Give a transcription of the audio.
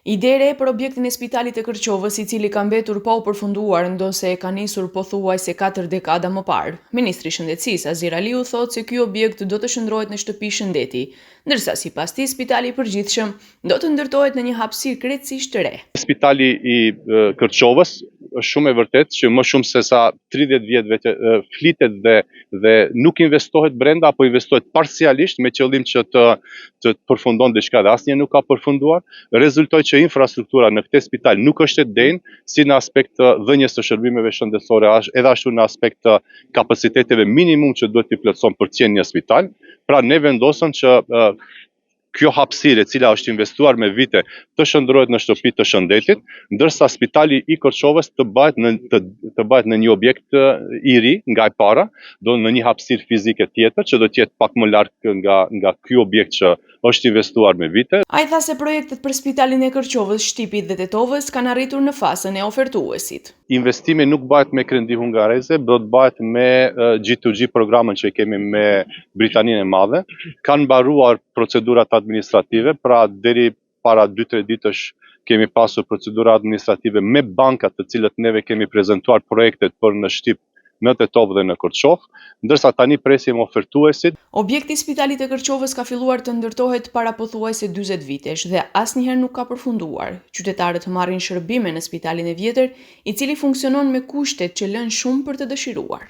Ide e re për objektin e spitalit të Kërqovës, i cili ka mbetur pa u përfunduar ndonse e ka nisur pothuajse 4 dekada më parë. Ministri i Shëndetësisë Azir Aliu thotë se ky objekt do të shndrohet në shtëpi shëndeti, ndërsa sipas tij spitali i përgjithshëm do të ndërtohet në një hapësirë krejtësisht të re. Spitali i Kërqovës është shumë e vërtet që më shumë se sa 30 vjet vetë flitet dhe nuk investohet brenda apo investohet parcialisht me qëllim që të përfundon diçka dhe asnjë nuk ka përfunduar. Rezultoi që infrastruktura në këtë spital nuk është e denjë si në aspekt të dhënies të shërbimeve shëndetësore, edhe ashtu në aspekt të kapaciteteve minimum që duhet të plotëson për të qenë një spital. Pra ne vendosëm që kjo hapësirë e cila është investuar me vite të shndrohet në shtëpi të shëndetit, ndërsa spitali i Kërqovës të bëhet në një objekt i ri nga e para, do në një hapësirë fizike tjetër që do të jetë pak më larg nga ky objekt që është investuar me vite. Ai tha se projektet për spitalin e Kërqovës, Shtipit dhe Tetovës kanë arritur në fazën e ofertuesit. Investimi nuk bëhet me kredi hungareze, do të bëhet me G2G programën që kemi me Britaninë e Madhe. Kanë mbaruar procedurat administrative, pra deri para 2-3 ditësh kemi pasur procedura administrative me bankat të cilët neve kemi prezantuar projektet për në Shtip, në Tetovë dhe në Kërqovë, ndërsa tani presim ofertuesit. Objekti i spitalit të Kërqovës ka filluar të ndërtohet para pothuajse 40 vitesh dhe asnjëherë nuk ka përfunduar. Qytetarët marrin shërbime në spitalin e vjetër, i cili funksionon me kushtet që lënë shumë për të dëshiruar.